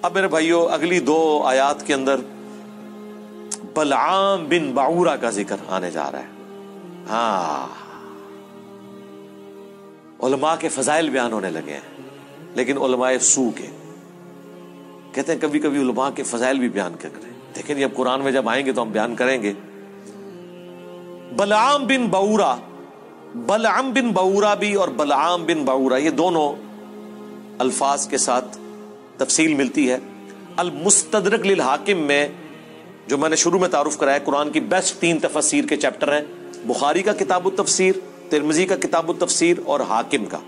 اب میرے بھائیوں اگلی 2 آیات کے اندر بلعام بن بعورہ کا ذکر آنے جا رہا ہے. ہاں، علماء کے فضائل بیان ہونے لگے ہیں، لیکن علماء سو کے کہتے ہیں کبھی کبھی علماء کے فضائل بھی بیان کر رہے ہیں. دیکھیں اب قرآن میں جب آئیں گے تو ہم بیان کریں گے. بلعام بن بعورہ، بلعام بن بعورہ بھی اور بلعام بن بعورہ یہ دونوں الفاظ کے ساتھ تفصیل ملتی ہے. المستدرک للحاکم میں جو میں نے شروع میں تعارف کرایا، قرآن کی بیسٹ 3 تفسیر کے چیپٹر ہیں، بخاری کا کتاب التفسیر، ترمذی کا کتاب التفسیر اور حاکم کا.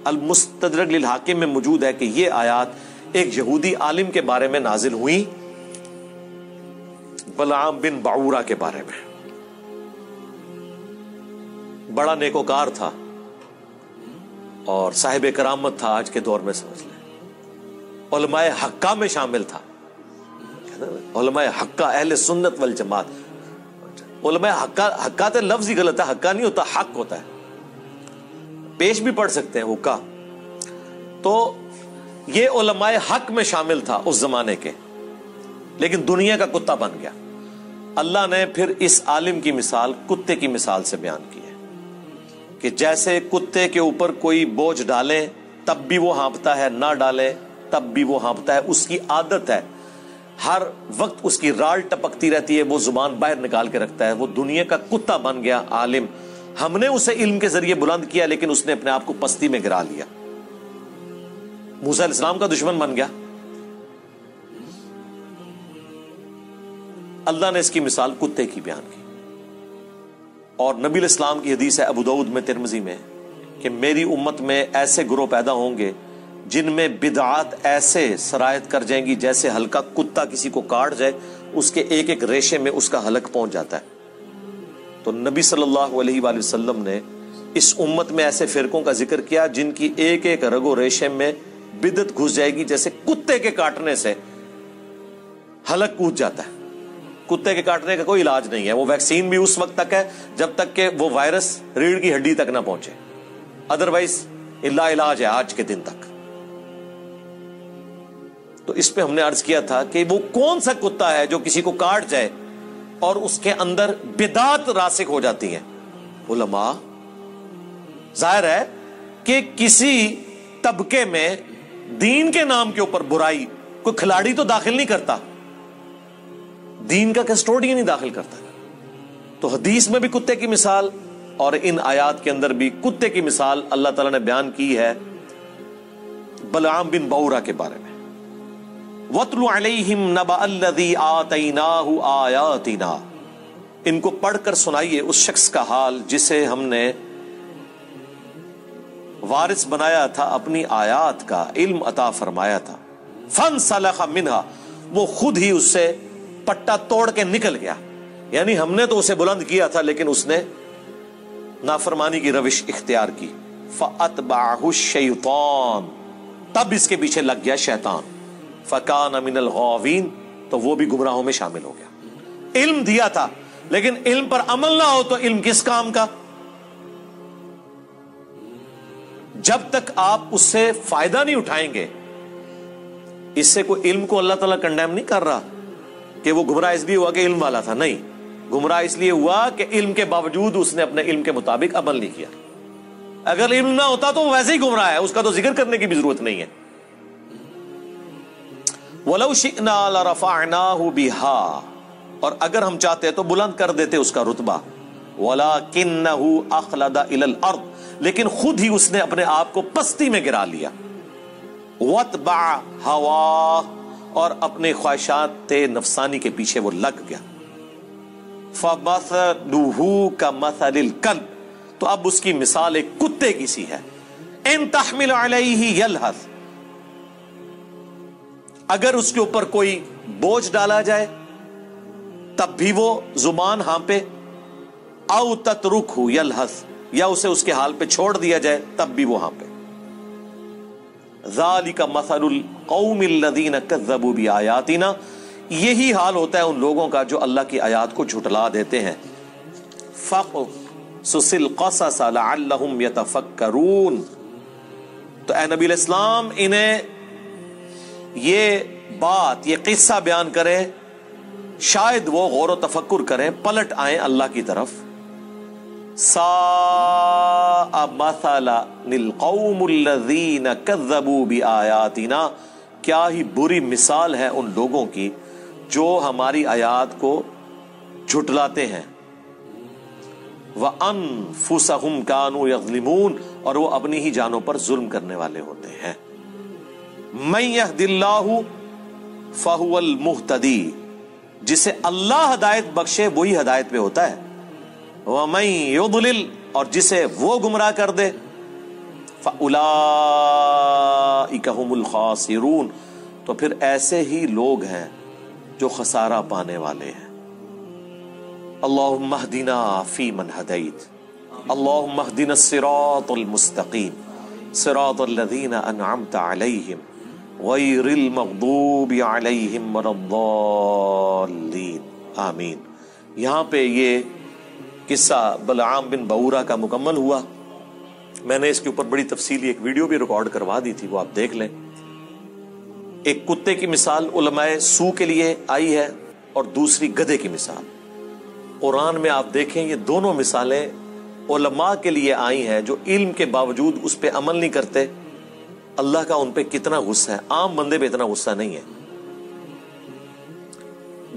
المستدرک للحاکم میں موجود ہے کہ یہ آیات ایک یہودی عالم کے بارے میں نازل ہوئی، بلعام بن بعورہ کے بارے میں. بڑا نیکوکار تھا اور صاحب کرامت تھا. آج کے دور میں سمجھ لیں علماء حقہ میں شامل تھا. علماء حقہ، اہل سنت والجماعت. علماء حقہ تو لفظ ہی غلط ہے، حقہ نہیں ہوتا، حق ہوتا ہے. پیش بھی پڑھ سکتے ہیں حقہ. تو یہ علماء حق میں شامل تھا اس زمانے کے، لیکن دنیا کا کتا بن گیا. اللہ نے پھر اس عالم کی مثال کتے کی مثال سے بیان کی ہے کہ جیسے کتے کے اوپر کوئی بوجھ ڈالیں تب بھی وہ ہانپتا ہے، نہ ڈالیں تب بھی وہ ہانپتا ہے. اس کی عادت ہے، ہر وقت اس کی رال ٹپکتی رہتی ہے، وہ زبان باہر نکال کے رکھتا ہے. وہ دنیا کا کتا بن گیا عالم. ہم نے اسے علم کے ذریعے بلند کیا، لیکن اس نے اپنے آپ کو پستی میں گرا لیا. موسیٰ علیہ السلام کا دشمن بن گیا. اللہ نے اس کی مثال کتے کی بیان کی. اور نبی علیہ السلام کی حدیث ہے ابو داؤد میں، ترمذی میں، کہ میری امت میں ایسے گروہ پیدا ہوں گے جن میں بدعات ایسے سرایت کر جائیں گی جیسے ہلکا کتا کسی کو کاٹ جائے اس کے ایک ایک ریشے میں اس کا حلق پہنچ جاتا ہے. تو نبی صلی اللہ علیہ وآلہ وسلم نے اس امت میں ایسے فرقوں کا ذکر کیا جن کی ایک ایک رگ و ریشے میں بدعت گھس جائے گی، جیسے کتے کے کاٹنے سے حلق کود جاتا ہے. کتے کے کاٹنے کا کوئی علاج نہیں ہے. وہ ویکسین بھی اس وقت تک ہے جب تک کہ وہ وائرس ریڑھ کی ہڈی تک نہ پہنچے، ادروائز اللہ علاج ہے آج کے دن تک. تو اس پہ ہم نے عرض کیا تھا کہ وہ کون سا کتا ہے جو کسی کو کاٹ جائے اور اس کے اندر بدعات راسخ ہو جاتی ہیں. علماء، ظاہر ہے کہ کسی طبقے میں دین کے نام کے اوپر برائی کوئی کھلاڑی تو داخل نہیں کرتا، دین کا کسٹوڈین ہی داخل کرتا ہے. تو حدیث میں بھی کتے کی مثال اور ان آیات کے اندر بھی کتے کی مثال اللہ تعالیٰ نے بیان کی ہے بلعام بن بعورہ کے بارے میں. وَاتْلُ عَلَيْهِمْ نَبَأَ الَّذِي آتَيْنَاهُ آيَاتِنَا، ان کو پڑھ کر سنائیے اس شخص کا حال جسے ہم نے وارث بنایا تھا اپنی آیات کا، علم عطا فرمایا تھا. فَانْسَلَخَ مِنْهَا، وہ خود ہی اس سے پٹا توڑ کے نکل گیا. یعنی ہم نے تو اسے بلند کیا تھا لیکن اس نے نافرمانی کی روش اختیار کی. فَأَتْبَعَهُ الشَّيْطَانُ، تب اس کے پیچھے لگ گیا شیطان. فَكَانَ مِنَ الْغَاوِينَ، تو وہ بھی گمراہوں میں شامل ہو گیا. علم دیا تھا لیکن علم پر عمل نہ ہو تو علم کس کام کا؟ جب تک آپ اس سے فائدہ نہیں اٹھائیں گے. اس سے کوئی علم کو اللہ تعالیٰ کنڈیم نہیں کر رہا کہ وہ گمراہ اس لیے ہوا کہ علم والا تھا. نہیں، گمراہ اس لیے ہوا کہ علم کے باوجود اس نے اپنے علم کے مطابق عمل نہیں کیا. اگر علم نہ ہوتا تو وہ ویسے ہی گمراہ ہے، اس کا تو ذکر کرنے کی بھی ضرورت نہیں ہے. وَلَوْ شِئْنَا لَرَفَعْنَاهُ بِهَا، اور اگر ہم چاہتے تو بلند کر دیتے اس کا رتبہ. وَلَكِنَّهُ أَخْلَدَ إِلَى الْأَرْضِ، لیکن خود ہی اس نے اپنے آپ کو پستی میں گرا لیا. وَاتْبَعَ هَوَاهُ، اور اپنے خواہشات نفسانی کے پیچھے وہ لگ گیا. فَمَثَلُهُ كَمَثَلِ الْكَلْبِ، تو اب اس کی مثال ایک کتے کی سی ہے. إِن تَحْمِلْ عَلَيْهِ يَلْهَثْ، اگر اس کے اوپر کوئی بوجھ ڈالا جائے تب بھی وہ زبان ہانپے. او تترکہ یلہث، یا اسے اس کے حال پہ چھوڑ دیا جائے تب بھی وہ ہانپے. ذالک مثل القوم الذین کذبوا بآیاتنا، یہی حال ہوتا ہے ان لوگوں کا جو اللہ کی آیات کو جھٹلا دیتے ہیں. فقصص القصص لعلہم یتفکرون، تو اے نبی علیہ السلام انہیں یہ بات، یہ قصہ بیان کریں، شاید وہ غور و تفکر کریں، پلٹ آئیں اللہ کی طرف. ساء مثلا للقوم الذین کذبوا بآیاتنا، کیا ہی بری مثال ہے ان لوگوں کی جو ہماری آیات کو جھٹلاتے ہیں. وَأَنفُسَهُمْ كَانُوا يَظْلِمُونَ، اور وہ اپنی ہی جانوں پر ظلم کرنے والے ہوتے ہیں. مَن يَهْدِ اللَّهُ فَهُوَ الْمُهْتَدِي، جسے اللہ ہدایت بخشے وہی ہدایت پہ ہوتا ہے. وَمَن يُضْلِلْ، اور جسے وہ گمراہ کر دے، فَأُولَئِكَ هُمُ الْخَاسِرُونَ، تو پھر ایسے ہی لوگ ہیں جو خسارہ پانے والے ہیں. اللہم اہدنا فیمن ہدیت، اللہم اہدنا الصراط المستقیم، صراط الذین انعمت علیہم غیر المغضوب علیہم ولا الضالین، آمین. یہاں پہ یہ قصہ بلعام بن بعورہ کا مکمل ہوا. میں نے اس کے اوپر بڑی تفصیلی ایک ویڈیو بھی ریکارڈ کروا دی تھی، وہ آپ دیکھ لیں. ایک کتے کی مثال علماء سو کے لیے آئی ہے اور دوسری گدھے کی مثال. قرآن میں آپ دیکھیں یہ دونوں مثالیں علماء کے لیے آئی ہیں جو علم کے باوجود اس پہ عمل نہیں کرتے. اللہ کا ان پہ کتنا غصہ ہے، عام بندے پہ اتنا غصہ نہیں ہے.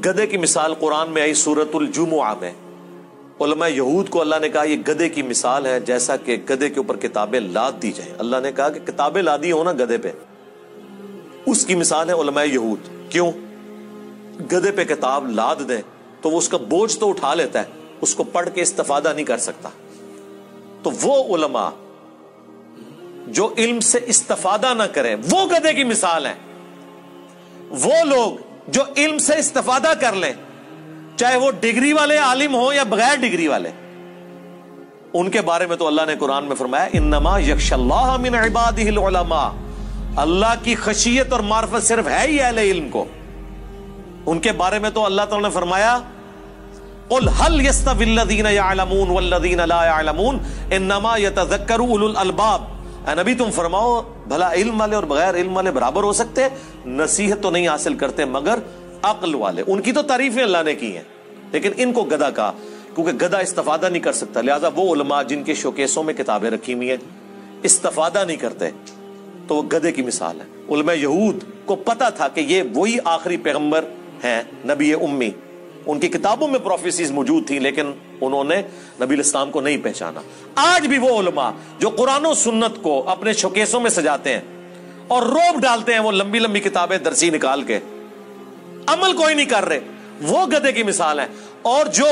گدھے کی مثال قرآن میں آئی سورۃ الجمعہ میں. علماء یہود کو اللہ نے کہا یہ گدھے کی مثال ہے جیسا کہ گدھے کے اوپر کتابیں لاد دی جائیں. اللہ نے کہا کہ کتابیں لادی ہو نا گدھے پہ، اس کی مثال ہے علماء یہود. کیوں؟ گدھے پہ کتاب لاد دیں تو وہ اس کا بوجھ تو اٹھا لیتا ہے، اس کو پڑھ کے استفادہ نہیں کر سکتا. تو وہ علماء جو علم سے استفادہ نہ کریں وہ گدھے کی مثال ہیں. وہ لوگ جو علم سے استفادہ کر لیں، چاہے وہ ڈگری والے عالم ہوں یا بغیر ڈگری والے، ان کے بارے میں تو اللہ نے قرآن میں فرمایا انما یخشی اللہ من عبادہ العلماء، اللہ کی خشیت اور معرفت صرف ہے ہی اہل علم کو. ان کے بارے میں تو اللہ تعالیٰ نے فرمایا قل هل يستوي الذين يعلمون والذين لا يعلمون انما يتذكر اولو الالباب. اے نبی تم فرماؤ بھلا علم والے اور بغیر علم والے برابر ہو سکتے ہیں؟ نصیحت تو نہیں حاصل کرتے مگر عقل والے. ان کی تو تعریفیں اللہ نے کی ہیں، لیکن ان کو گدھا کہا کیونکہ گدھا استفادہ نہیں کر سکتا. لہذا وہ علماء جن کے شوکیسوں میں کتابیں رکھی ہوئی ہیں استفادہ نہیں کرتے تو وہ گدھے کی مثال ہے. علماء یہود کو پتا تھا کہ یہ وہی آخری پیغمبر ہیں، نبی امی. ان کی کتابوں میں پروفیسیز موجود تھیں لیکن انہوں نے نبی الاسلام کو نہیں پہچانا. آج بھی وہ علماء جو قرآن و سنت کو اپنے شوکیسوں میں سجاتے ہیں اور روب ڈالتے ہیں وہ لمبی لمبی کتابیں درسی نکال کے، عمل کوئی نہیں کر رہے، وہ گدھے کی مثال ہے. اور جو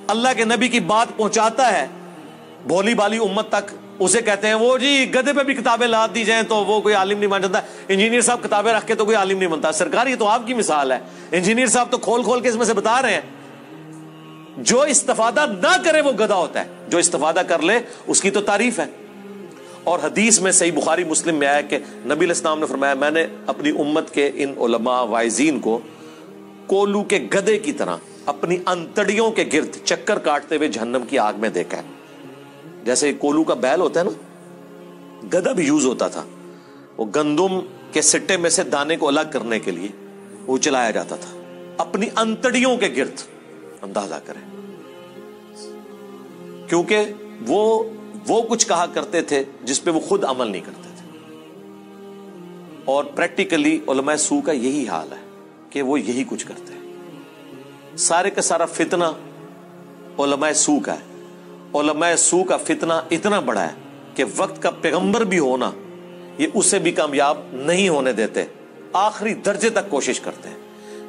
اللہ کے نبی کی بات پہنچاتا ہے بھولی بالی امت تک، اسے کہتے ہیں وہ جی گدھے پہ بھی کتابیں لاد دی جائیں تو وہ کوئی عالم نہیں بن جاتا. انجینئر صاحب کتابیں رکھ کے تو کوئی عالم نہیں بنتا. سرکار یہ تو آپ کی مثال ہے. انجینئر صاحب تو کھول کھول کے اس میں سے بتا رہے ہیں جو استفادہ نہ کرے وہ گدھا ہوتا ہے، جو استفادہ کر لے اس کی تو تعریف ہے. اور حدیث میں صحیح بخاری مسلم میں آیا کہ نبی علیہ السلام نے فرمایا میں نے اپنی امت کے ان علماء واعظین کو کولو کے گدھے کی طرح اپنی انتڑیوں کے گرد چکر کاٹتے ہوئے جہنم کی آگ میں دیکھا ہے. جیسے کولو کا بیل ہوتا ہے نا، گدھا بھی یوز ہوتا تھا. وہ گندم کے سٹے میں سے دانے کو الگ کرنے کے لیے وہ چلایا جاتا تھا. اپنی انتڑیوں کے گرد، اندازہ کریں، کیونکہ وہ کچھ کہا کرتے تھے جس پہ وہ خود عمل نہیں کرتے تھے. اور پریکٹیکلی علماء سو کا یہی حال ہے کہ وہ یہی کچھ کرتے ہیں. سارے کا سارا فتنہ علماء سو کا ہے. علماء سو کا فتنہ اتنا بڑا ہے کہ وقت کا پیغمبر بھی ہونا یہ اسے بھی کامیاب نہیں ہونے دیتے، آخری درجے تک کوشش کرتے ہیں.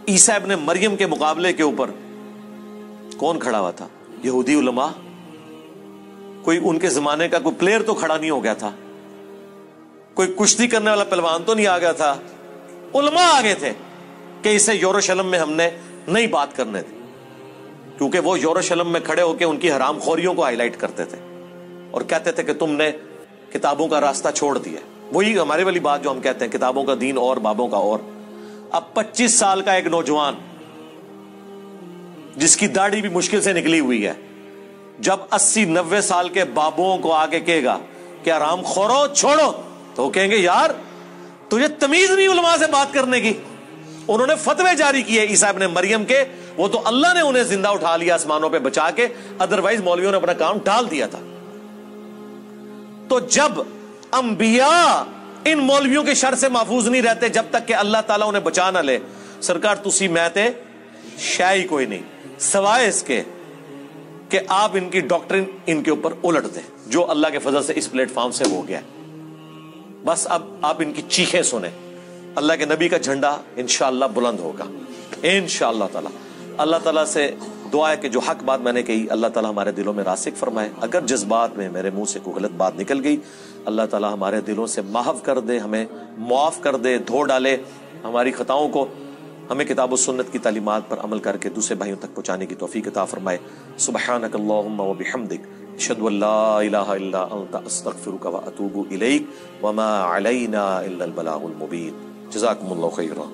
عیسیٰ ابن مریم کے مقابلے کے اوپر کون کھڑا ہوا تھا؟ یہودی علماء. کوئی ان کے زمانے کا کوئی پلیئر تو کھڑا نہیں ہو گیا تھا، کوئی کشتی کرنے والا پہلوان تو نہیں آ گیا تھا. علماء آگے تھے کہ اسے یروشلم میں ہم نے نہیں بات کرنے دی، کیونکہ وہ یروشلم میں کھڑے ہو کے ان کی حرام خوریوں کو ہائی لائٹ کرتے تھے اور کہتے تھے کہ تم نے کتابوں کا راستہ چھوڑ دیا. وہی ہمارے والی بات جو ہم کہتے ہیں کتابوں کا دین اور بابوں کا اور. اب 25 سال کا ایک نوجوان جس کی داڑھی بھی مشکل سے نکلی ہوئی ہے، جب 80-90 سال کے بابوں کو آگے کہے گا کہ حرام خورو چھوڑو، تو وہ کہیں گے یار تجھے تمیز نہیں علماء سے بات کرنے کی. انہوں نے فتوے جاری کیے عیسیٰ ابن مریم کے، وہ تو اللہ نے انہیں زندہ اٹھا لیا آسمانوں پہ بچا کے، ادروائز مولویوں نے اپنا کام ڈال دیا تھا۔ تو جب انبیاء ان مولویوں کے شر سے محفوظ نہیں رہتے جب تک کہ اللہ تعالیٰ انہیں بچا نہ لے، سرکار تسی میں تے شاہی کوئی نہیں سوائے اس کے کہ آپ ان کی ڈاکٹرن ان کے اوپر الٹ دیں، جو اللہ کے فضل سے اس پلیٹ فارم سے ہو گیا ہے۔ بس اب آپ ان کی چیخیں سنیں، اللہ کے نبی کا جھنڈا انشاءاللہ بلند ہوگا انشاءاللہ تعالی۔ اللہ تعالیٰ سے دعا ہے کہ جو حق بات میں نے کہی اللہ تعالیٰ ہمارے دلوں میں راسخ فرمائے، اگر جذبات میں میرے منہ سے کوئی غلط بات نکل گئی اللہ تعالیٰ ہمارے دلوں سے محو کر دے، ہمیں معاف کر دے، دھو ڈالے ہماری خطاؤں کو، ہمیں کتاب و سنت کی تعلیمات پر عمل کر کے دوسرے بھائیوں تک پہنچانے کی توفیق عطا فرمائے۔ سبحانک اللہم و بحمدک، اشہد ان لا الہ الا انت، استغفرک و اتوب الیک، وما علینا الا البلاغ المبین۔ جزاکم اللہ خیرا۔